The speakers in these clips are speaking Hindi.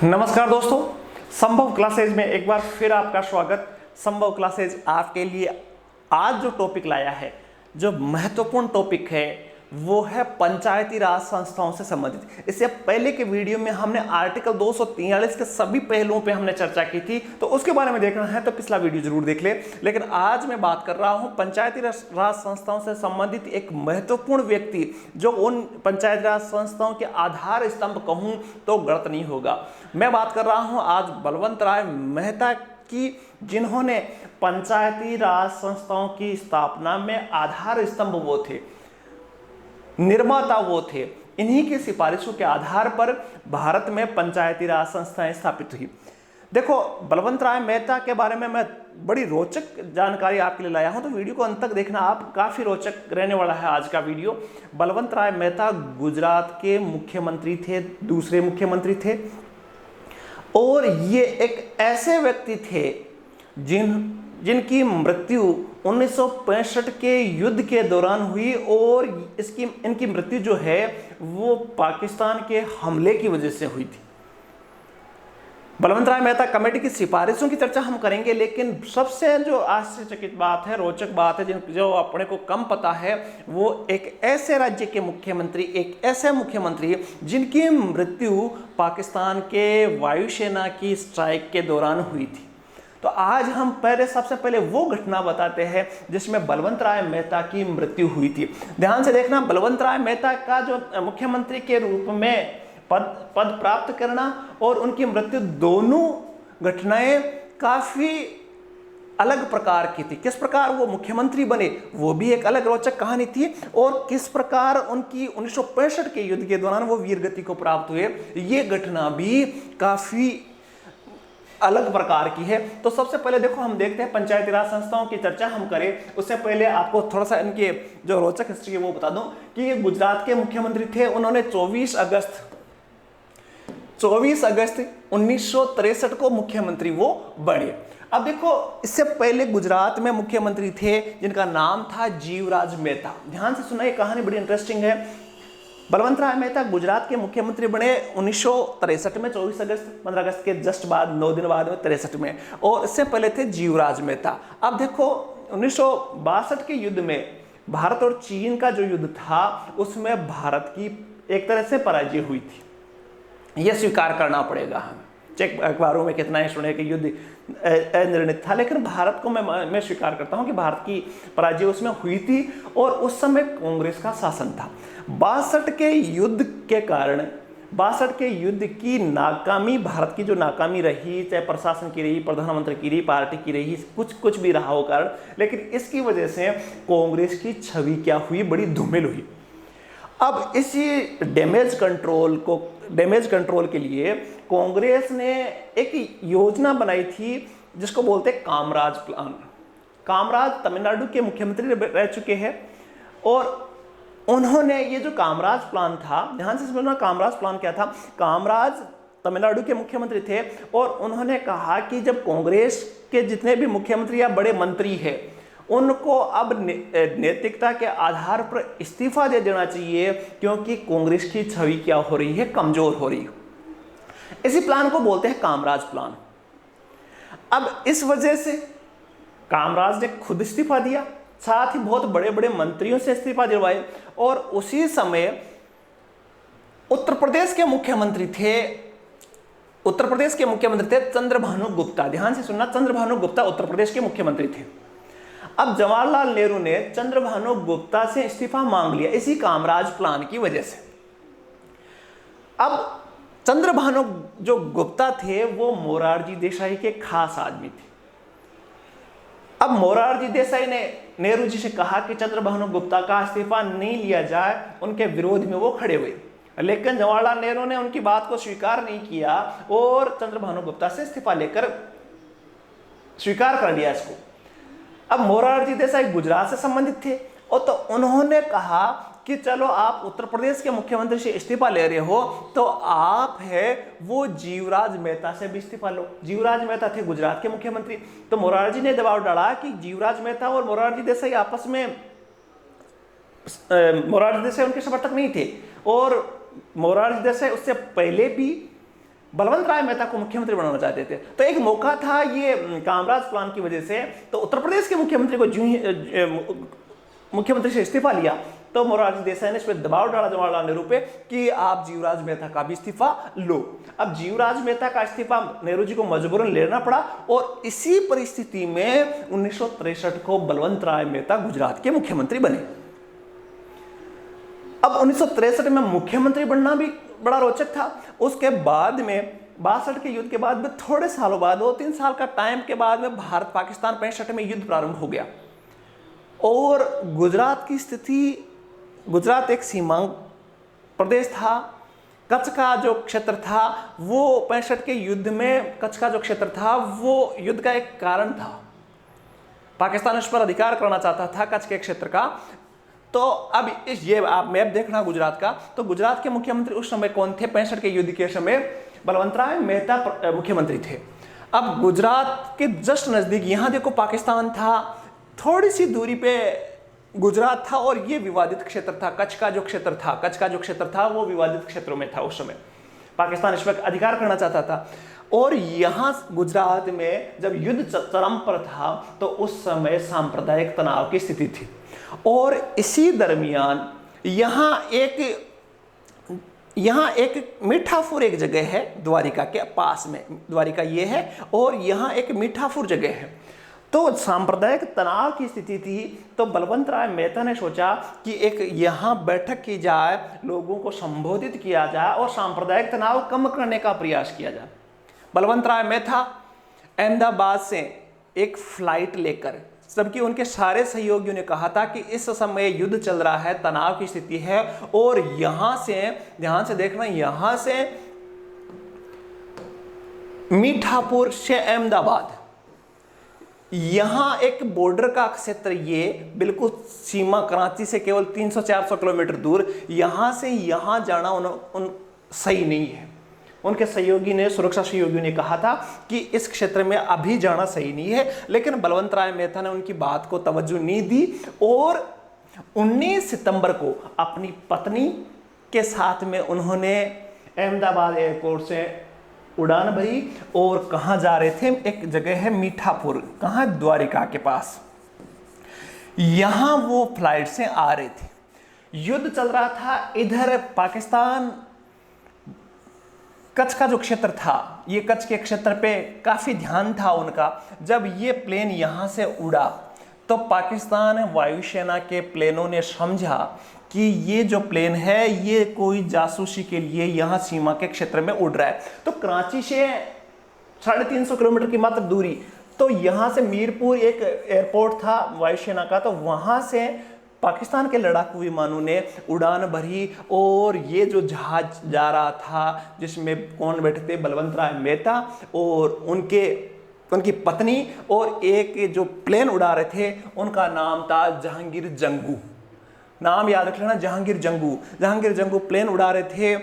नमस्कार दोस्तों, संभव क्लासेज में एक बार फिर आपका स्वागत। संभव क्लासेज आपके लिए आज जो टॉपिक लाया है, जो महत्वपूर्ण टॉपिक है, वो है पंचायती राज संस्थाओं से संबंधित। इससे पहले के वीडियो में हमने आर्टिकल 243 के सभी पहलुओं पे हमने चर्चा की थी, तो उसके बारे में देखना है तो पिछला वीडियो जरूर देख ले। लेकिन आज मैं बात कर रहा हूं पंचायती राज संस्थाओं से संबंधित एक महत्वपूर्ण व्यक्ति, जो उन पंचायती राज संस्थाओं के आधार स्तंभ कहूं तो गलत नहीं होगा। मैं बात कर रहा हूं आज बलवंत राय मेहता की, जिन्होंने पंचायती राज संस्थाओं की स्थापना में आधार स्तंभ वो थे, निर्माता वो थे। इन्हीं की सिफारिशों के आधार पर भारत में पंचायती राज संस्थाएं स्थापित हुई। देखो, बलवंत राय मेहता के बारे में मैं बड़ी रोचक जानकारी आपके लिए लाया हूं, तो वीडियो को अंत तक देखना, आप काफी रोचक रहने वाला है आज का वीडियो। बलवंत राय मेहता गुजरात के मुख्यमंत्री थे, दूसरे मुख्यमंत्री थे, और ये एक ऐसे व्यक्ति थे जिनकी मृत्यु 1965 के युद्ध के दौरान हुई, और इनकी मृत्यु जो है वो पाकिस्तान के हमले की वजह से हुई थी। बलवंत राय मेहता कमेटी की सिफारिशों की चर्चा हम करेंगे, लेकिन सबसे जो आश्चर्यचकित बात है, रोचक बात है, जो अपने को कम पता है, वो एक ऐसे राज्य के मुख्यमंत्री, एक ऐसे मुख्यमंत्री जिनकी मृत्यु पाकिस्तान के वायुसेना की स्ट्राइक के दौरान हुई थी। तो आज हम सबसे पहले वो घटना बताते हैं जिसमें बलवंत राय मेहता की मृत्यु हुई थी। ध्यान से देखना, बलवंत राय मेहता का जो मुख्यमंत्री के रूप में पद प्राप्त करना और उनकी मृत्यु, दोनों घटनाएं काफी अलग प्रकार की थी। किस प्रकार वो मुख्यमंत्री बने वो भी एक अलग रोचक कहानी थी, और किस प्रकार उनकी 1965 के युद्ध के दौरान वो वीरगति को प्राप्त हुए, ये घटना भी काफी अलग प्रकार की है। तो सबसे पहले देखो, हम देखते हैं पंचायती राज संस्थाओं की चर्चा हम करें उससे पहले आपको थोड़ा सा इनके जो रोचक हिस्ट्री है वो बता दूं कि ये गुजरात के मुख्यमंत्री थे। उन्होंने 24 अगस्त 1963 को मुख्यमंत्री वो बने। अब देखो, इससे पहले गुजरात में मुख्यमंत्री थे जिनका नाम था जीवराज मेहता। ध्यान से सुना, ये कहानी बड़ी इंटरेस्टिंग है। बलवंत राय मेहता गुजरात के मुख्यमंत्री बने 1963 में, 24 अगस्त 15 अगस्त के जस्ट बाद 9 दिन बाद में 63 में, और इससे पहले थे जीवराज मेहता। अब देखो, 1962 के युद्ध में भारत और चीन का जो युद्ध था उसमें भारत की एक तरह से पराजय हुई थी, यह स्वीकार करना पड़ेगा। हम चेक अखबारों में कितना ही सुने कि युद्ध अनिर्णित था, लेकिन भारत को मैं स्वीकार करता हूं कि भारत की पराजय उसमें हुई थी, और उस समय कांग्रेस का शासन था। 62 के युद्ध के कारण, 62 के युद्ध की नाकामी, भारत की जो नाकामी रही, चाहे प्रशासन की रही, प्रधानमंत्री की रही, पार्टी की रही, कुछ भी रहा हो कारण, लेकिन इसकी वजह से कांग्रेस की छवि क्या हुई, बड़ी धूमिल हुई। अब इसी डैमेज कंट्रोल के लिए कांग्रेस ने एक योजना बनाई थी जिसको बोलते हैं कामराज प्लान। कामराज तमिलनाडु के मुख्यमंत्री रह चुके हैं, और उन्होंने ये जो कामराज प्लान था, ध्यान से समझना, कामराज प्लान क्या था। कामराज तमिलनाडु के मुख्यमंत्री थे, और उन्होंने कहा कि जब कांग्रेस के जितने भी मुख्यमंत्री या बड़े मंत्री हैं उनको अब नैतिकता के आधार पर इस्तीफा दे देना चाहिए, क्योंकि कांग्रेस की छवि क्या हो रही है, कमजोर हो रही है। इसी प्लान को बोलते हैं कामराज प्लान। अब इस वजह से कामराज ने खुद इस्तीफा दिया, साथ ही बहुत बड़े बड़े मंत्रियों से इस्तीफा दिलवाए, और उसी समय उत्तर प्रदेश के मुख्यमंत्री थे चंद्रभानु गुप्ता। ध्यान से सुनना, चंद्रभानु गुप्ता उत्तर प्रदेश के मुख्यमंत्री थे। अब जवाहरलाल नेहरू ने चंद्रभानु गुप्ता से इस्तीफा मांग लिया इसी कामराज प्लान की वजह से। अब चंद्रभानु जो गुप्ता थे वो मोरारजी देसाई के खास आदमी थे। अब मोरारजी देसाई ने नेहरू जी से कहा कि चंद्रभानु गुप्ता का इस्तीफा नहीं लिया जाए, उनके विरोध में वो खड़े हुए, लेकिन जवाहरलाल नेहरू ने उनकी बात को स्वीकार नहीं किया और चंद्रभानु गुप्ता से इस्तीफा लेकर स्वीकार कर लिया इसको। अब मोरारजी देसाई गुजरात से संबंधित थे, और तो उन्होंने कहा कि चलो आप उत्तर प्रदेश के मुख्यमंत्री से इस्तीफा ले रहे हो, तो आप है वो जीवराज मेहता से भी इस्तीफा लो। जीवराज मेहता थे गुजरात के मुख्यमंत्री, तो मोरारजी ने दबाव डाला कि जीवराज मेहता और मोरारजी देसाई आपस में, मोरारजी देसाई उनके समर्थक नहीं थे, और मोरारजी देसाई उससे पहले भी बलवंत राय मेहता को मुख्यमंत्री बनाना चाहते थे। तो एक मौका था ये कामराज प्लान की वजह से, तो उत्तर प्रदेश के मुख्यमंत्री को जो ही मुख्यमंत्री से इस्तीफा लिया तो मोरारजी देसाई ने इस पर दबाव डाला जवाहरलाल नेहरू पे कि आप जीवराज मेहता का भी इस्तीफा लो। अब जीवराज मेहता का इस्तीफा नेहरू जी को मजबूरन लेना पड़ा और इसी परिस्थिति में 1963 को बलवंत राय मेहता गुजरात के मुख्यमंत्री बने। अब 1963 में मुख्यमंत्री बनना भी बड़ा रोचक था। उसके बाद में 62 के युद्ध के बाद में थोड़े सालों बाद, 2-3 साल का टाइम के बाद में भारत पाकिस्तान 65 में युद्ध प्रारंभ हो गया और गुजरात की स्थिति, गुजरात एक सीमांत प्रदेश था। कच्छ का जो क्षेत्र था वो 65 के युद्ध में, कच्छ का जो क्षेत्र था वो युद्ध का एक कारण था। पाकिस्तान उस पर अधिकार करना चाहता था कच्छ के क्षेत्र का। तो अब ये आप मैप देखना गुजरात का, तो गुजरात के मुख्यमंत्री उस समय कौन थे? 65 के युद्ध के समय बलवंत राय मेहता मुख्यमंत्री थे। अब गुजरात के जस्ट नजदीक यहां देखो पाकिस्तान था, थोड़ी सी दूरी पे गुजरात था और ये विवादित क्षेत्र था। कच्छ का जो क्षेत्र था वो विवादित क्षेत्रों में था। उस समय पाकिस्तान इस पर अधिकार करना चाहता था और यहां गुजरात में जब युद्ध चरम पर था तो उस समय सांप्रदायिक तनाव की स्थिति थी और इसी दरमियान यहाँ एक मीठापुर एक जगह है द्वारिका के पास में, द्वारिका ये है और यहाँ एक मीठापुर जगह है। तो सांप्रदायिक तनाव की स्थिति थी तो बलवंत राय मेहता ने सोचा कि एक यहाँ बैठक की जाए, लोगों को संबोधित किया जाए और सांप्रदायिक तनाव कम करने का प्रयास किया जाए। बलवंत राय मेहता अहमदाबाद से एक फ्लाइट लेकर, जबकि उनके सारे सहयोगियों ने कहा था कि इस समय युद्ध चल रहा है, तनाव की स्थिति है और यहां से, ध्यान से देखना, यहां से मीठापुर से अहमदाबाद, यहां एक बॉर्डर का क्षेत्र, ये बिल्कुल सीमा कराची से केवल 300-400 किलोमीटर दूर, यहां से यहां जाना उन सही नहीं है। उनके सहयोगी ने, सुरक्षा सहयोगियों ने कहा था कि इस क्षेत्र में अभी जाना सही नहीं है, लेकिन बलवंत राय मेहता ने उनकी बात को तवज्जो नहीं दी और 19 सितंबर को अपनी पत्नी के साथ में उन्होंने अहमदाबाद एयरपोर्ट से उड़ान भरी और कहाँ जा रहे थे? एक जगह है मीठापुर, कहाँ? द्वारिका के पास। यहां वो फ्लाइट से आ रहे थे, युद्ध चल रहा था। इधर पाकिस्तान कच्छ का जो क्षेत्र था, ये कच्छ के क्षेत्र पे काफ़ी ध्यान था उनका। जब ये प्लेन यहाँ से उड़ा तो पाकिस्तान वायुसेना के प्लेनों ने समझा कि ये जो प्लेन है ये कोई जासूसी के लिए यहाँ सीमा के क्षेत्र में उड़ रहा है। तो कराची से 350 किलोमीटर की मात्र दूरी, तो यहाँ से मीरपुर एक एयरपोर्ट था वायुसेना का, तो वहाँ से पाकिस्तान के लड़ाकू विमानों ने उड़ान भरी और ये जो जहाज जा रहा था जिसमें कौन बैठे थे? बलवंत राय मेहता और उनकी पत्नी, और एक जो प्लेन उड़ा रहे थे उनका नाम था जहांगीर जंगू। नाम याद रख लेना, जहांगीर जंगू प्लेन उड़ा रहे थे।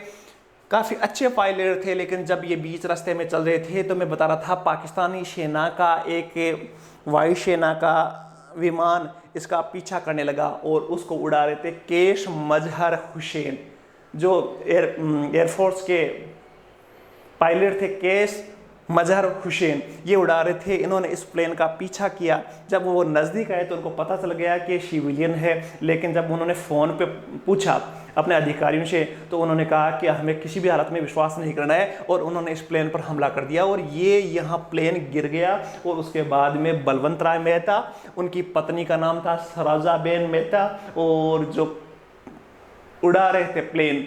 काफ़ी अच्छे पायलट थे, लेकिन जब ये बीच रास्ते में चल रहे थे तो मैं बता रहा था पाकिस्तानी सेना का एक वायुसेना का विमान इसका पीछा करने लगा और उसको उड़ा रहे थे केश मजहर हुसैन, जो एयरफोर्स के पायलट थे, केश मजहर हुसैन, ये उड़ा रहे थे। इन्होंने इस प्लेन का पीछा किया। जब वो नज़दीक आए तो उनको पता चल गया कि सिविलियन है, लेकिन जब उन्होंने फ़ोन पे पूछा अपने अधिकारियों से तो उन्होंने कहा कि हमें किसी भी हालत में विश्वास नहीं करना है, और उन्होंने इस प्लेन पर हमला कर दिया और ये यहाँ प्लेन गिर गया। और उसके बाद में बलवंत राय मेहता, उनकी पत्नी का नाम था सरोजाबेन मेहता, और जो उड़ा रहे थे प्लेन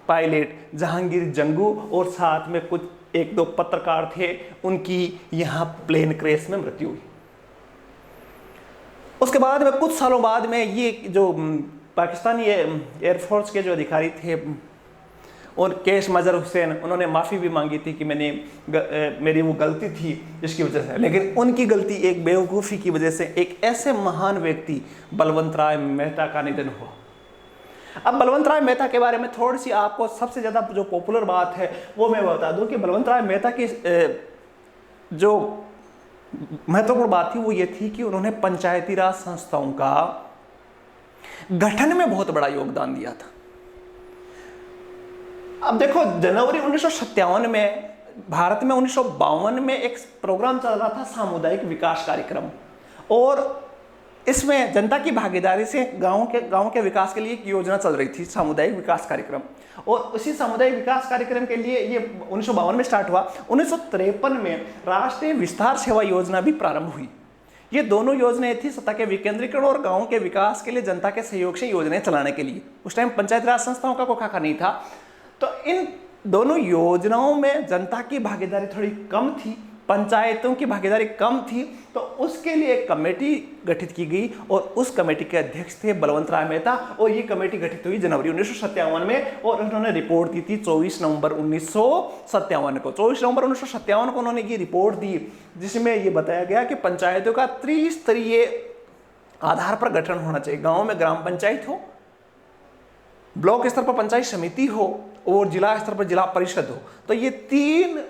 पायलट जहांगीर जंगू, और साथ में कुछ 1-2 पत्रकार थे, उनकी यहाँ प्लेन क्रैश में मृत्यु हुई। उसके बाद में कुछ सालों बाद में ये जो पाकिस्तानी एयरफोर्स के जो अधिकारी थे और केश मजहर हुसैन, उन्होंने माफ़ी भी मांगी थी कि मेरी वो गलती थी जिसकी वजह से, लेकिन उनकी गलती, एक बेवकूफ़ी की वजह से एक ऐसे महान व्यक्ति बलवंत राय मेहता का निधन हुआ। अब बलवंत राय मेहता के बारे में थोड़ी सी आपको सबसे ज़्यादा जो पॉपुलर बात है वो मैं बता दूं कि बलवंत राय मेहता की जो महत्वपूर्ण बात थी वो ये थी कि उन्होंने पंचायती राज संस्थाओं का गठन में बहुत बड़ा योगदान दिया था। अब देखो, जनवरी 1957 में भारत में 1952 में एक प्रोग्राम चल रहा था, सामुदायिक विकास कार्यक्रम, और इसमें जनता की भागीदारी से गांव के विकास के लिए एक योजना चल रही थी, सामुदायिक विकास कार्यक्रम। और उसी सामुदायिक विकास कार्यक्रम के लिए ये 1952 में स्टार्ट हुआ। 1953 में राष्ट्रीय विस्तार सेवा योजना भी प्रारंभ हुई। ये दोनों योजनाएं थी सत्ता के विकेंद्रीकरण और गाँव के विकास के लिए जनता के सहयोग से योजनाएं चलाने के लिए। उस टाइम पंचायत राज संस्थाओं का कोई खाका नहीं था, तो इन दोनों योजनाओं में जनता की भागीदारी थोड़ी कम थी, पंचायतों की भागीदारी कम थी, तो उसके लिए एक कमेटी गठित की गई और उस कमेटी के अध्यक्ष थे बलवंत राय मेहता। और ये कमेटी गठित हुई जनवरी 1957 में और उन्होंने रिपोर्ट दी थी 24 नवंबर 1957 को। 24 नवंबर 1957 को उन्होंने ये रिपोर्ट दी, जिसमें ये बताया गया कि पंचायतों का त्रिस्तरीय आधार पर गठन होना चाहिए। गाँव में ग्राम पंचायत हो, ब्लॉक स्तर पर पंचायत समिति हो और जिला स्तर पर जिला परिषद हो। तो ये 3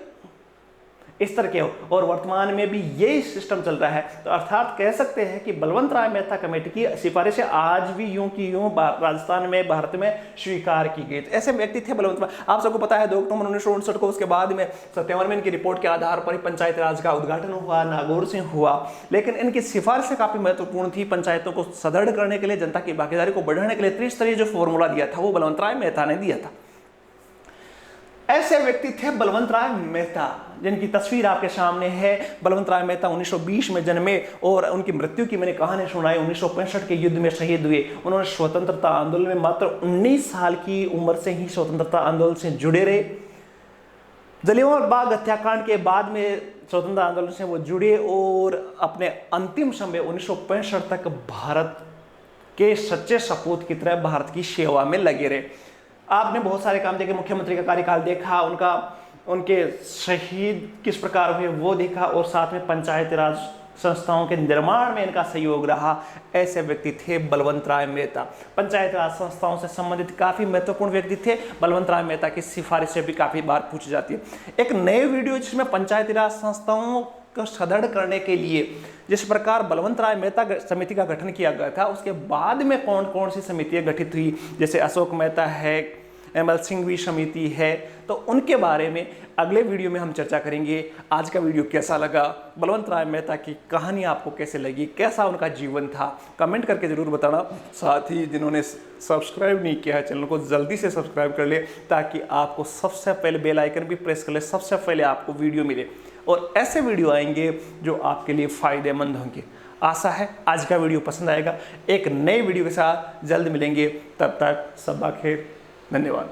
स्तर के हो, और वर्तमान में भी यही सिस्टम चल रहा है। तो अर्थात कह सकते हैं कि बलवंत राय मेहता कमेटी की सिफारिशें आज भी यूं की यूं राजस्थान में, भारत में स्वीकार की गई। तो ऐसे व्यक्ति थे बलवंत राय। आप सबको पता है 2 अक्टूबर 1959 को, उसके बाद में 57 में इनकी रिपोर्ट के आधार पर ही पंचायत राज का उद्घाटन हुआ, नागौर से हुआ। लेकिन इनकी सिफारिशें काफी महत्वपूर्ण थी। पंचायतों को सुदृढ़ करने के लिए, जनता की भागीदारी को बढ़ाने के लिए त्रिस्तरीय जो फॉर्मूला दिया था वो बलवंत राय मेहता ने दिया था। ऐसे व्यक्ति थे बलवंत राय मेहता, जिनकी तस्वीर आपके सामने है। बलवंत राय मेहता 1920 में जन्मे और उनकी मृत्यु की मैंने कहानी सुनाई। 1965 के युद्ध में शहीद हुए। उन्होंने स्वतंत्रता आंदोलन में मात्र 19 साल की उम्र से ही स्वतंत्रता आंदोलन से जुड़े रहे। जलियांवाला बाग हत्याकांड के बाद में स्वतंत्रता आंदोलन से वो जुड़े और अपने अंतिम समय 1965 तक भारत के सच्चे सपूत की तरह भारत की सेवा में लगे रहे। आपने बहुत सारे काम देखे, मुख्यमंत्री का कार्यकाल देखा, उनके शहीद किस प्रकार हुए वो देखा, और साथ में पंचायती राज संस्थाओं के निर्माण में इनका सहयोग रहा। ऐसे व्यक्ति थे बलवंत राय मेहता। पंचायती राज संस्थाओं से संबंधित काफी महत्वपूर्ण व्यक्ति थे। बलवंत राय मेहता की सिफारिशें भी काफी बार पूछी जाती है। एक नए वीडियो जिसमें पंचायती राज संस्थाओं को सुदृढ़ करने के लिए जिस प्रकार बलवंत राय मेहता समिति का गठन किया गया था, उसके बाद में कौन कौन सी समितियां गठित हुई, जैसे अशोक मेहता है, एमएल सिंघवी समिति है, तो उनके बारे में अगले वीडियो में हम चर्चा करेंगे। आज का वीडियो कैसा लगा, बलवंत राय मेहता की कहानी आपको कैसे लगी, कैसा उनका जीवन था, कमेंट करके जरूर बताना। साथ ही जिन्होंने सब्सक्राइब नहीं किया है चैनल को जल्दी से सब्सक्राइब कर ले, ताकि आपको सबसे पहले बेल आइकन भी प्रेस कर ले, सबसे पहले आपको वीडियो मिले और ऐसे वीडियो आएंगे जो आपके लिए फ़ायदेमंद होंगे। आशा है आज का वीडियो पसंद आएगा। एक नए वीडियो के साथ जल्द मिलेंगे, तब तक सबा खैर, धन्यवाद।